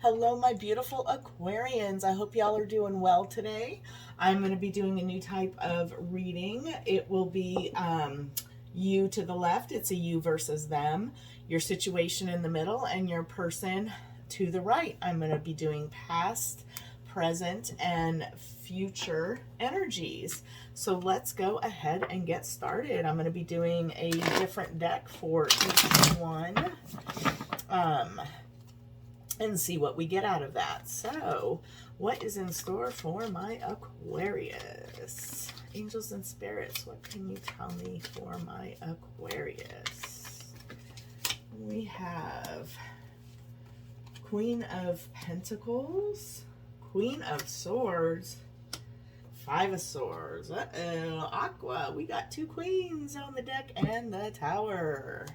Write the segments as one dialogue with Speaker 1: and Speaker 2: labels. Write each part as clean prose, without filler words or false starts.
Speaker 1: Hello, my beautiful Aquarians. I hope y'all are doing well today. I'm going to be doing a new type of reading. It will be you to the left. It's a you versus them, your situation in the middle, and your person to the right. I'm going to be doing past, present, and future energies. So let's go ahead and get started. I'm going to be doing a different deck for each one. And see what we get out of that. So, what is in store for my Aquarius? Angels and spirits, what can you tell me for my Aquarius? We have Queen of Pentacles, Queen of Swords, Five of Swords. Uh-oh, Aqua. We got two queens on the deck and the Tower.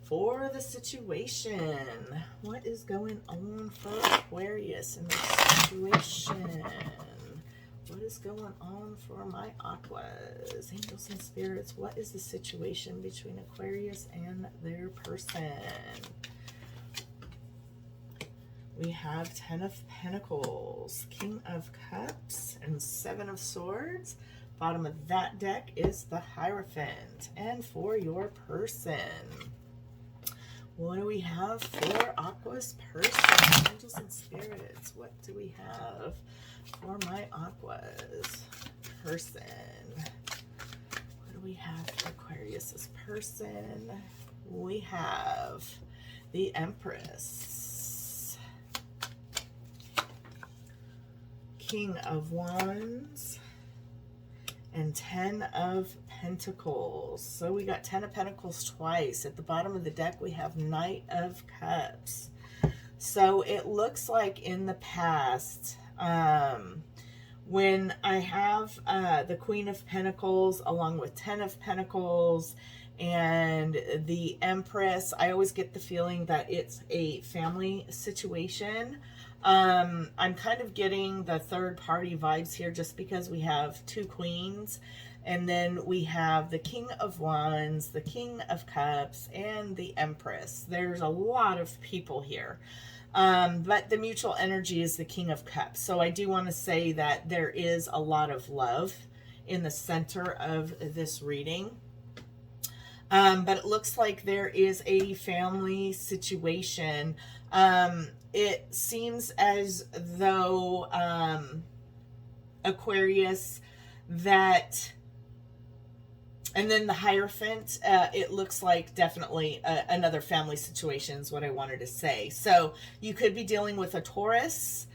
Speaker 1: For the situation, what is going on for Aquarius in this situation? What is going on for my Aquas? Angels and spirits, what is the situation between Aquarius and their person? We have Ten of Pentacles, King of Cups, and Seven of Swords. Bottom of that deck is the Hierophant. And for your person, what do we have for Aqua's person? Angels and spirits, what do we have for my Aqua's person? What do we have for Aquarius's person? We have the Empress, King of Wands, and Ten of Pentacles. So we got Ten of Pentacles twice. At the bottom of the deck, we have Knight of Cups. So it looks like in the past, when I have the Queen of Pentacles along with Ten of Pentacles and the Empress, I always get the feeling that it's a family situation. I'm kind of getting the third party vibes here just because we have two queens, and then we have the King of Wands, the King of Cups, and the Empress. There's a lot of people here, but the mutual energy is the King of Cups. So I do want to say that there is a lot of love in the center of this reading. But it looks like there is a family situation. It seems as though Aquarius, that, and then the Hierophant, it looks like definitely another family situation is what I wanted to say. So you could be dealing with a Taurus,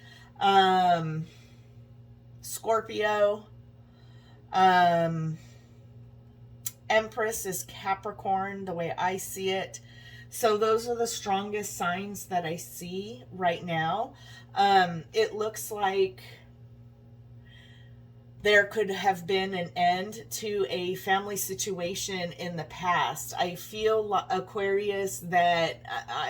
Speaker 1: Scorpio, Empress is Capricorn, the way I see it. So those are the strongest signs that I see right now. It looks like there could have been an end to a family situation in the past. I feel, Aquarius, that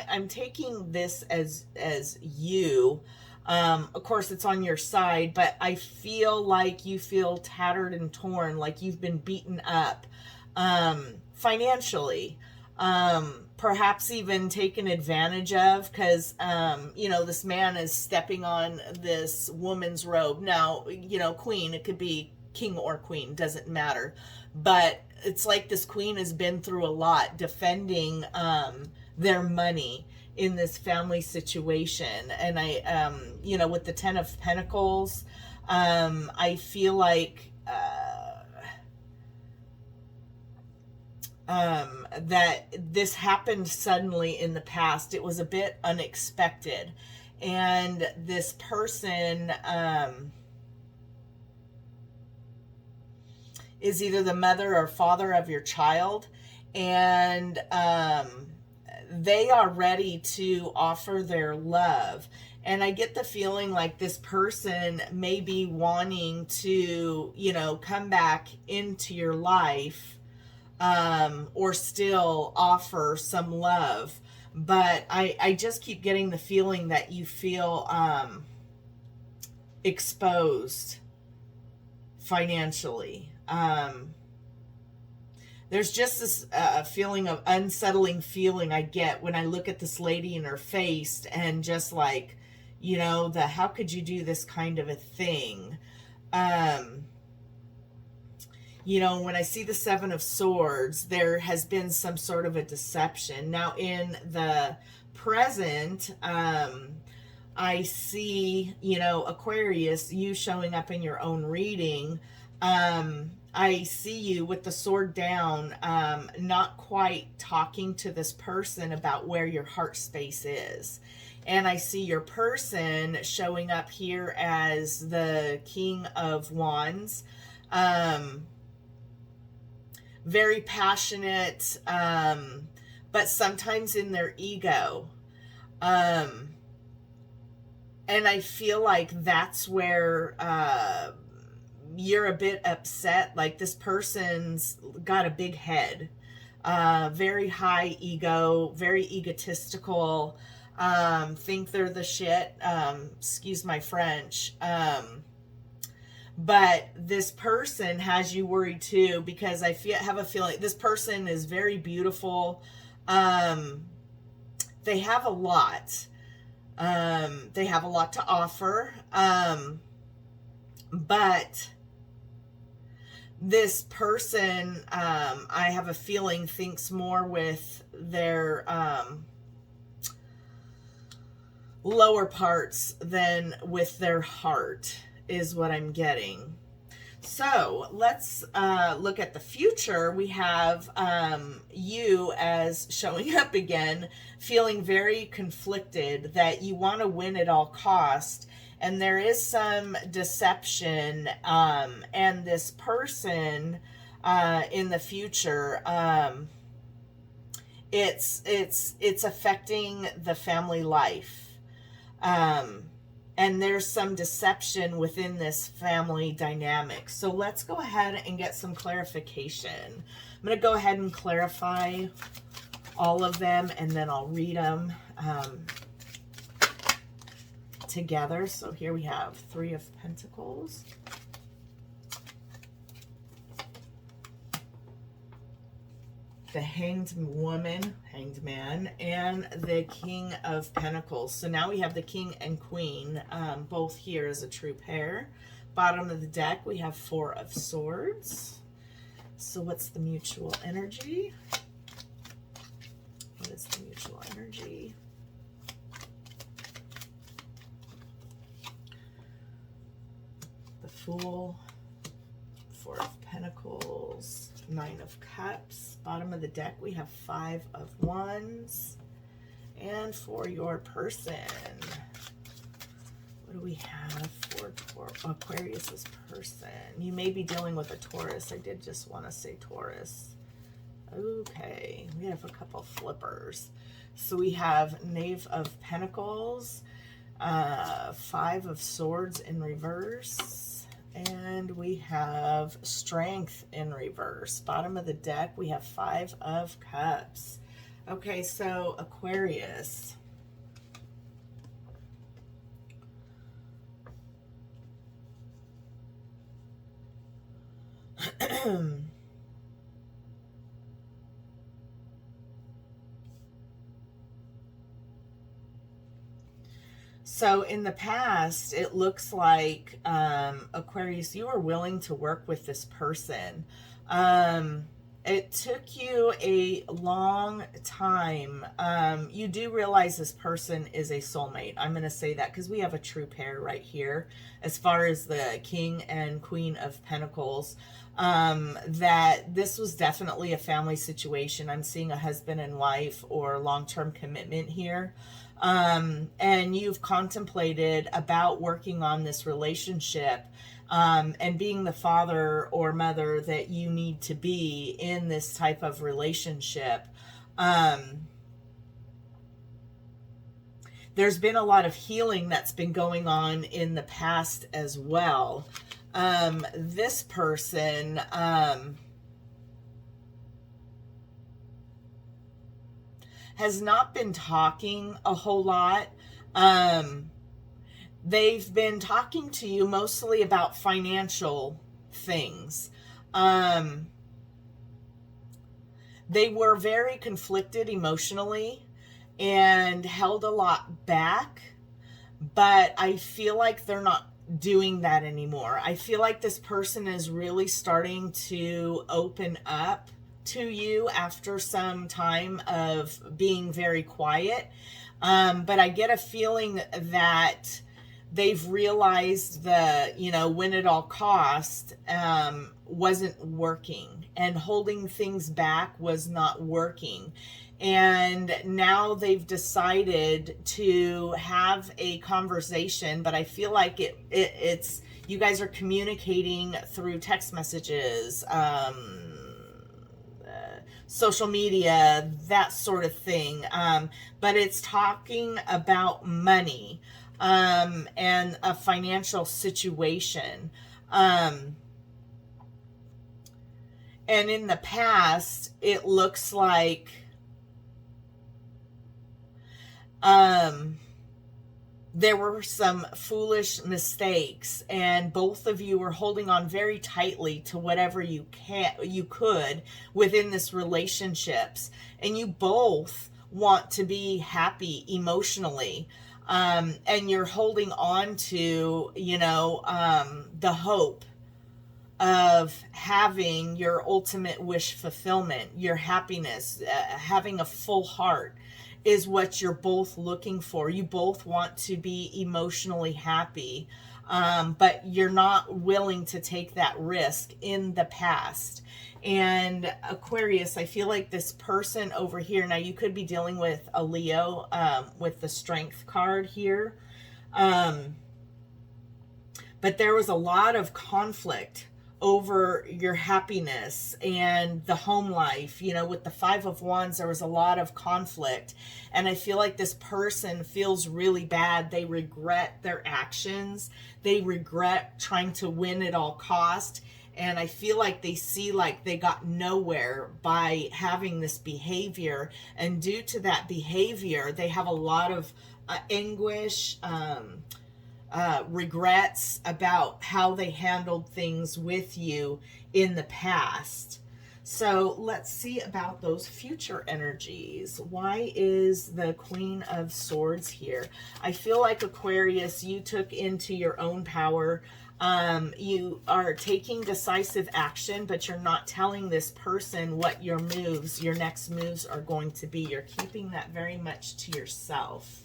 Speaker 1: I'm taking this as you. Of course, it's on your side, but I feel like you feel tattered and torn, like you've been beaten up financially. Perhaps even taken advantage of, because, you know, this man is stepping on this woman's robe. Now, you know, queen, it could be king or queen, doesn't matter. But it's like this queen has been through a lot defending their money in this family situation. And I, you know, with the Ten of Pentacles, I feel like that this happened suddenly in the past. It was a bit unexpected, and this person is either the mother or father of your child, and they are ready to offer their love. And I get the feeling like this person may be wanting to, you know, come back into your life, or still offer some love. But I just keep getting the feeling that you feel exposed financially. There's just this feeling of unsettling feeling I get when I look at this lady in her face, and just like, You know, the how could you do this kind of a thing? You know, when I see the Seven of Swords, there has been some sort of a deception. Now, in the present, I see, you know, Aquarius, you showing up in your own reading. I see you with the sword down, not quite talking to this person about where your heart space is. And I see your person showing up here as the King of Wands. Very passionate, but sometimes in their ego. And I feel like that's where you're a bit upset. Like this person's got a big head, very high ego, very egotistical, think they're the shit. Excuse my French. But this person has you worried too, because I have a feeling this person is very beautiful. They have a lot. They have a lot to offer. But this person, I have a feeling, thinks more with their lower parts than with their heart, is what I'm getting. So let's look at the future. We have you as showing up again, feeling very conflicted that you want to win at all cost. And there is some deception, and this person in the future, it's affecting the family life. And there's some deception within this family dynamic. So let's go ahead and get some clarification. I'm going to go ahead and clarify all of them, and then I'll read them together. So here we have Three of Pentacles, the Hanged Woman, Hanged Man, and the King of Pentacles. So now we have the King and Queen, both here as a true pair. Bottom of the deck, we have Four of Swords. So what's the mutual energy? What is the mutual energy? The Fool, Four of Pentacles, Nine of Cups. Bottom of the deck, we have Five of Wands. And for your person, what do we have for Aquarius's person? You may be dealing with a Taurus. I did just want to say Taurus. Okay, we have a couple flippers. So we have Knave of Pentacles, Five of Swords in reverse, and we have Strength in reverse. Bottom of the deck, we have Five of Cups. Okay, so Aquarius. So in the past, it looks like, Aquarius, you were willing to work with this person. It took you a long time. You do realize this person is a soulmate. I'm going to say that because we have a true pair right here as far as the King and Queen of Pentacles. That this was definitely a family situation. I'm seeing a husband and wife or long-term commitment here. And you've contemplated about working on this relationship, and being the father or mother that you need to be in this type of relationship. There's been a lot of healing that's been going on in the past as well. This person, has not been talking a whole lot. They've been talking to you mostly about financial things. They were very conflicted emotionally and held a lot back, but I feel like they're not doing that anymore. I feel like this person is really starting to open up to you after some time of being very quiet. But I get a feeling that they've realized the, win at all cost wasn't working, and holding things back was not working. And now they've decided to have a conversation, but I feel like it's you guys are communicating through text messages, social media, that sort of thing. But it's talking about money, and a financial situation. And in the past, it looks like there were some foolish mistakes, and both of you were holding on very tightly to whatever you could within this relationships, and you both want to be happy emotionally, and you're holding on to the hope of having your ultimate wish fulfillment, your happiness, having a full heart is what you're both looking for. You both want to be emotionally happy, but you're not willing to take that risk in the past. And Aquarius, I feel like this person over here, now you could be dealing with a Leo, with the Strength card here. But there was a lot of conflict over your happiness and the home life. With the Five of Wands, there was a lot of conflict, and I feel like this person feels really bad. They regret their actions. They regret trying to win at all cost, and I feel like they see like they got nowhere by having this behavior, and due to that behavior they have a lot of anguish, regrets about how they handled things with you in the past. So let's see about those future energies. Why is the Queen of Swords here? I feel like, Aquarius, you took into your own power. You are taking decisive action, but you're not telling this person what your next moves are going to be. You're keeping that very much to yourself.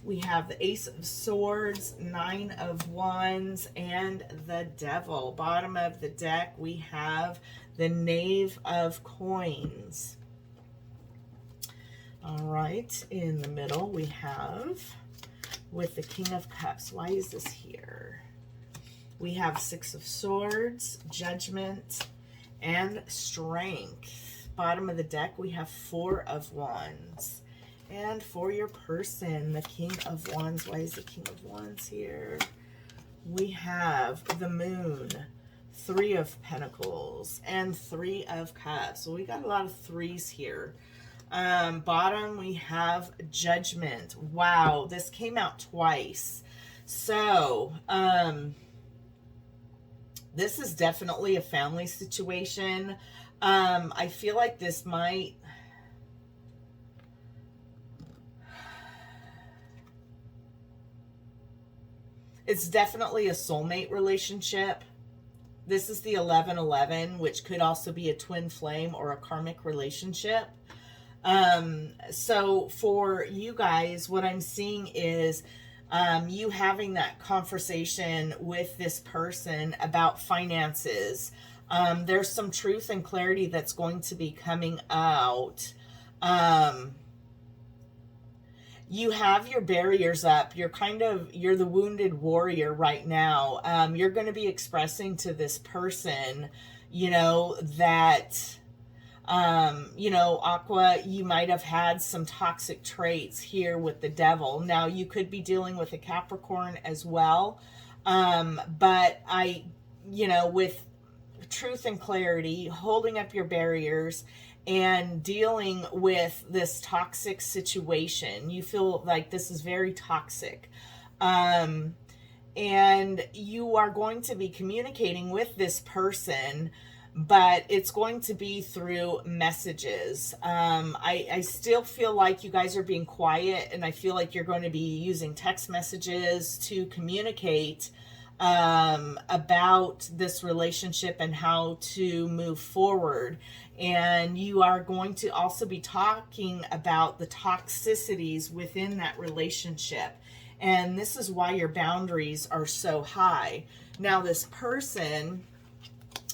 Speaker 1: We have the Ace of Swords, Nine of Wands, and the Devil. Bottom of the deck, we have the Knave of Coins. All right, in the middle, we have with the King of Cups. Why is this here? We have Six of Swords, Judgment, and Strength. Bottom of the deck, we have Four of Wands. And for your person, the King of Wands. Why is the King of Wands here? We have the Moon, Three of Pentacles, and Three of Cups. So we got a lot of threes here. Bottom, we have Judgment. Wow, this came out twice. So, this is definitely a family situation. I feel like this might... It's definitely a soulmate relationship. This is the 1111, which could also be a twin flame or a karmic relationship. So for you guys, what I'm seeing is you having that conversation with this person about finances. There's some truth and clarity that's going to be coming out. You have your barriers up. You're the wounded warrior right now. You're going to be expressing to this person, that, Aqua, you might have had some toxic traits here with the Devil. Now, you could be dealing with a Capricorn as well. But with truth and clarity, holding up your barriers, and dealing with this toxic situation. You feel like this is very toxic. And you are going to be communicating with this person but it's going to be through messages. I still feel like you guys are being quiet, and I feel like you're going to be using text messages to communicate about this relationship and how to move forward. And you are going to also be talking about the toxicities within that relationship. And this is why your boundaries are so high. Now, this person,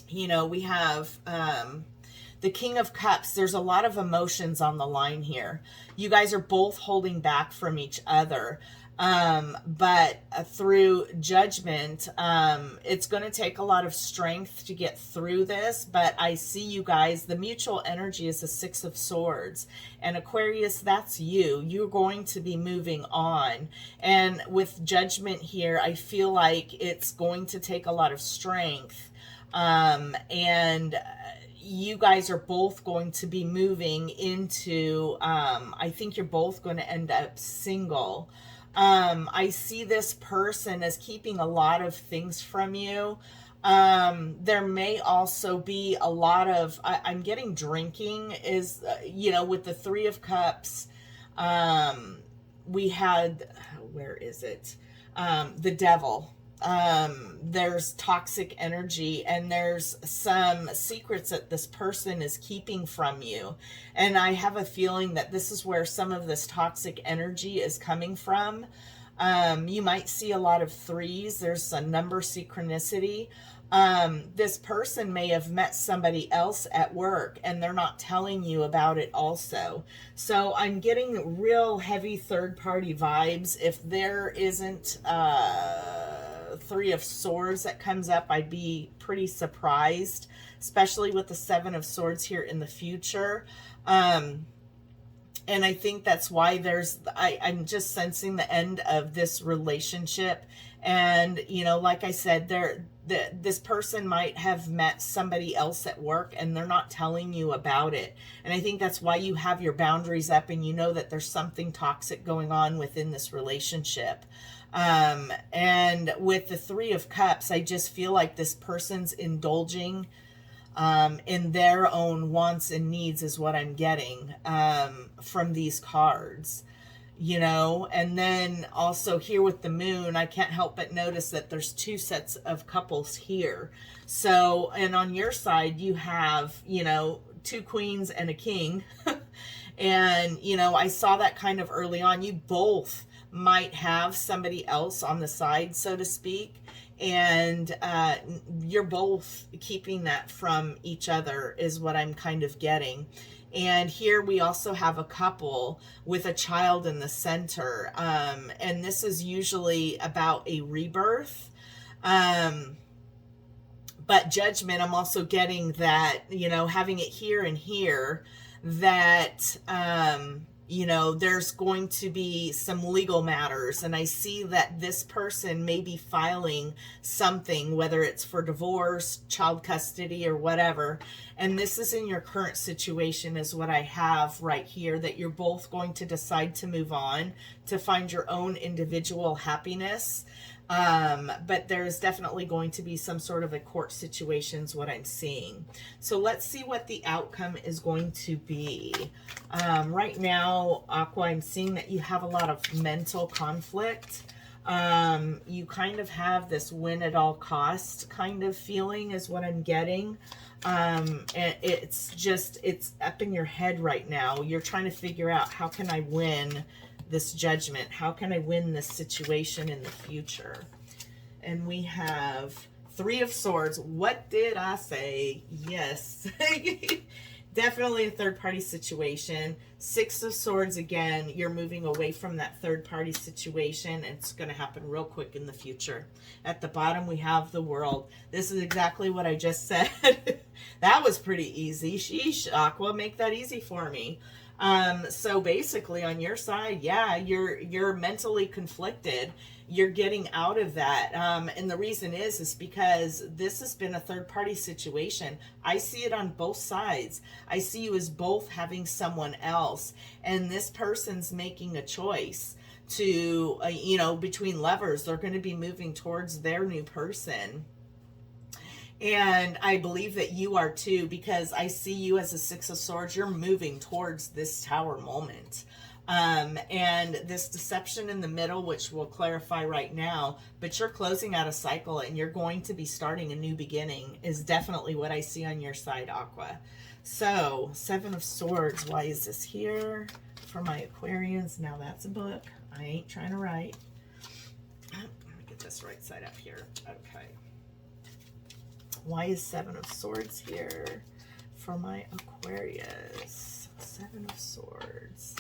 Speaker 1: you know, we have the King of Cups. There's a lot of emotions on the line here. You guys are both holding back from each other. But through judgment, it's going to take a lot of strength to get through this. But I see you guys, the mutual energy is the Six of Swords. And Aquarius, that's you. You're going to be moving on. And with judgment here, I feel like it's going to take a lot of strength. And you guys are both going to be moving into, I think you're both going to end up single. I see this person as keeping a lot of things from you. There may also be a lot of, I'm getting drinking is, you know, with the Three of Cups, we had, where is it? The Devil. There's toxic energy, and there's some secrets that this person is keeping from you. And I have a feeling that this is where some of this toxic energy is coming from. You might see a lot of threes. There's a number synchronicity. This person may have met somebody else at work, and they're not telling you about it also. So I'm getting real heavy third-party vibes. If there isn't Three of Swords that comes up, I'd be pretty surprised, especially with the Seven of Swords here in the future. And I think that's why I'm just sensing the end of this relationship. And, you know, like I said, this person might have met somebody else at work, and they're not telling you about it. And I think that's why you have your boundaries up, and you know that there's something toxic going on within this relationship. And with the Three of Cups, I just feel like this person's indulging in their own wants and needs is what I'm getting from these cards, you know. And then also here with the Moon, I can't help but notice that there's two sets of couples here. So, and on your side, you have, you know, two queens and a king. And, you know, I saw that kind of early on. You both might have somebody else on the side, so to speak, and you're both keeping that from each other is what I'm kind of getting. And here we also have a couple with a child in the center, and this is usually about a rebirth. But judgment, I'm also getting that, you know, having it here and here, that you know, there's going to be some legal matters, and I see that this person may be filing something, whether it's for divorce, child custody, or whatever. And this is in your current situation is what I have right here, that you're both going to decide to move on, to find your own individual happiness. But there's definitely going to be some sort of a court situation is what I'm seeing. So let's see what the outcome is going to be. Right now, Aqua, I'm seeing that you have a lot of mental conflict. You kind of have this win at all cost kind of feeling is what I'm getting. And it's up in your head right now. You're trying to figure out, how can I win this judgment? How can I win this situation in the future? And we have Three of Swords. What did I say? Yes. Definitely a third-party situation. Six of Swords, again, you're moving away from that third-party situation. It's going to happen real quick in the future. At the bottom, we have the World. This is exactly what I just said. That was pretty easy. Sheesh, Aqua, make that easy for me. So basically on your side, yeah, you're mentally conflicted. You're getting out of that. And the reason is because this has been a third party situation. I see it on both sides. I see you as both having someone else, and this person's making a choice to, you know, between lovers, they're going to be moving towards their new person. And I believe that you are too, because I see you as a Six of Swords. You're moving towards this Tower moment. And this deception in the middle, which we'll clarify right now, but you're closing out a cycle and you're going to be starting a new beginning, is definitely what I see on your side, Aqua. So, Seven of Swords, why is this here for my Aquarians? Now that's a book. I ain't trying to write. Let me get this right side up here. Okay. Why is Seven of Swords here for my Aquarius? Seven of Swords.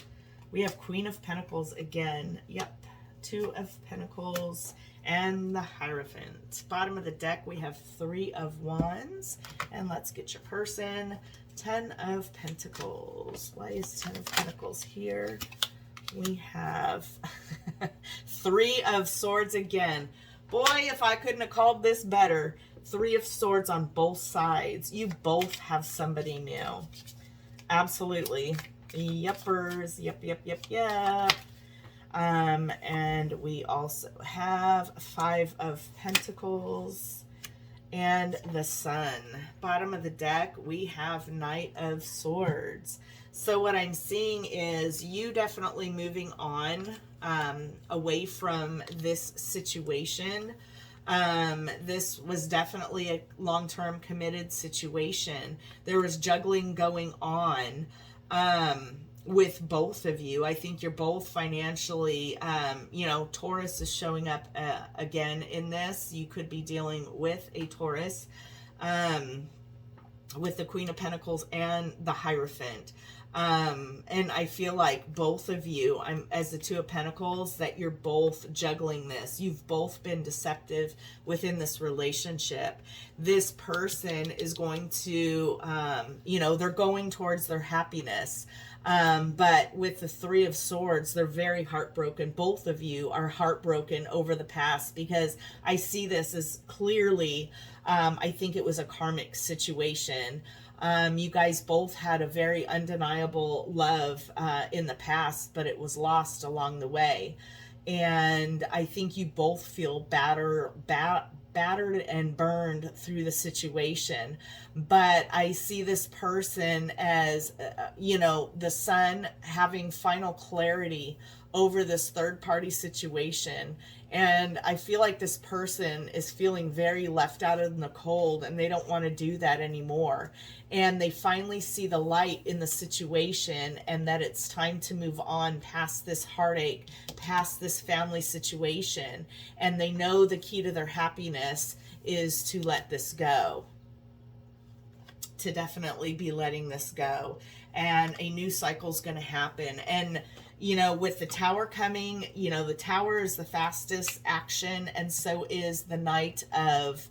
Speaker 1: We have Queen of Pentacles again. Yep. Two of Pentacles and the Hierophant. Bottom of the deck, we have Three of Wands. And let's get your person. 10 of Pentacles. Why is 10 of Pentacles here? We have Three of Swords again. Boy, if I couldn't have called this better. Three of Swords on both sides. You both have somebody new. Absolutely. Yuppers. Yep. And we also have Five of Pentacles and the Sun. Bottom of the deck, we have Knight of Swords. So what I'm seeing is you definitely moving on away from this situation. This was definitely a long-term committed situation. There was juggling going on with both of you. I think you're both financially, you know, Taurus is showing up again in this. You could be dealing with a Taurus with the Queen of Pentacles and the Hierophant. And I feel like both of you, as the Two of Pentacles, that you're both juggling this. You've both been deceptive within this relationship. This person is going to, you know, they're going towards their happiness. But with the Three of Swords, they're very heartbroken. Both of you are heartbroken over the past, because I see this as clearly, I think it was a karmic situation. You guys both had a very undeniable love in the past, but it was lost along the way. And I think you both feel battered and burned through the situation. But I see this person as, you know, the Sun having final clarity over this third-party situation. And I feel like this person is feeling very left out in the cold, and they don't want to do that anymore. And they finally see the light in the situation, and that it's time to move on past this heartache, past this family situation. And they know the key to their happiness is to let this go. To definitely be letting this go. And a new cycle is going to happen. And you know, with the Tower coming, you know, the Tower is the fastest action, and so is the Knight of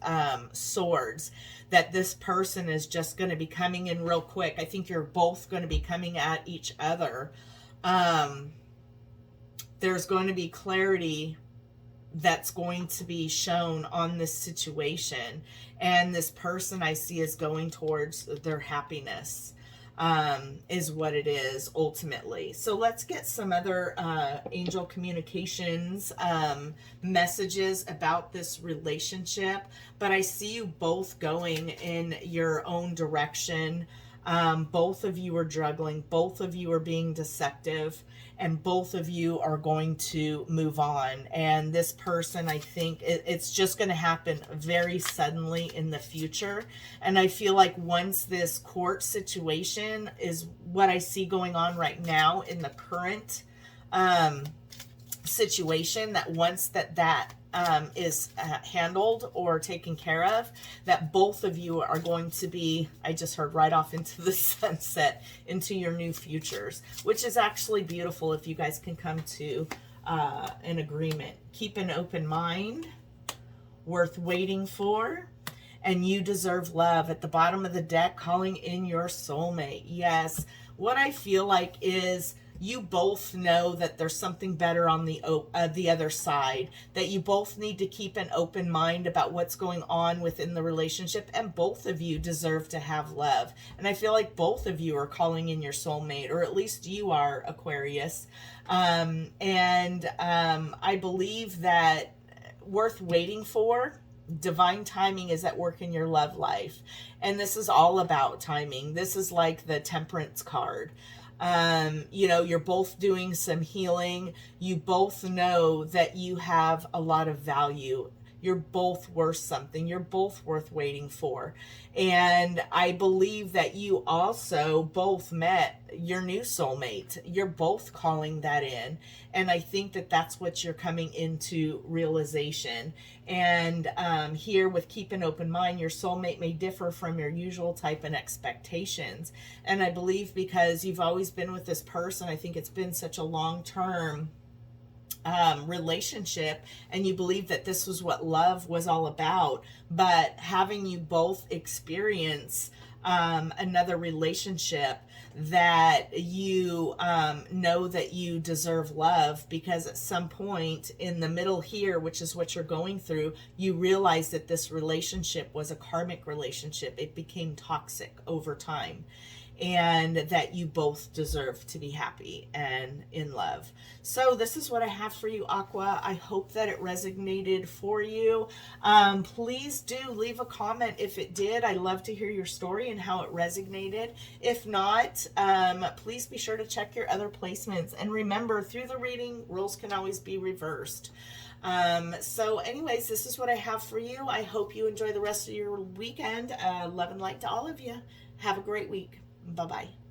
Speaker 1: Swords. That this person is just going to be coming in real quick. I think you're both going to be coming at each other. There's going to be clarity that's going to be shown on this situation. And this person I see is going towards their happiness. Is what it is ultimately. So let's get some other angel communications messages about this relationship. But I see you both going in your own direction. Both of you are juggling, both of you are being deceptive, and both of you are going to move on. And this person, I think it's just going to happen very suddenly in the future. And I feel like once this court situation is what I see going on right now in the current situation, that once that is handled or taken care of, that both of you are going to be, I just heard, right off into the sunset, into your new futures, which is actually beautiful if you guys can come to an agreement. Keep an open mind, worth waiting for, and you deserve love. At the bottom of the deck, calling in your soulmate. Yes, what I feel like is you both know that there's something better on the other side, that you both need to keep an open mind about what's going on within the relationship, and both of you deserve to have love. And I feel like both of you are calling in your soulmate, or at least you are, Aquarius. I believe that worth waiting for, Divine timing is at work in your love life. And this is all about timing. This is like the Temperance card. You know, you're both doing some healing. You both know that you have a lot of value. You're both worth something. You're both worth waiting for. And I believe that you also both met your new soulmate. You're both calling that in. And I think that that's what you're coming into realization. And here with Keep an Open Mind, your soulmate may differ from your usual type and expectations. And I believe because you've always been with this person, I think it's been such a long term relationship, and you believe that this was what love was all about, but having you both experience another relationship that you know that you deserve love, because at some point in the middle here, which is what you're going through, you realize that this relationship was a karmic relationship. It became toxic over time, and that you both deserve to be happy and in love. So this is what I have for you, Aqua. I hope that it resonated for you. Please do leave a comment if it did. I love to hear your story and how it resonated. If not, please be sure to check your other placements. And remember, through the reading, roles can always be reversed. So anyways, this is what I have for you. I hope you enjoy the rest of your weekend. Love and light to all of you. Have a great week. Bye-bye.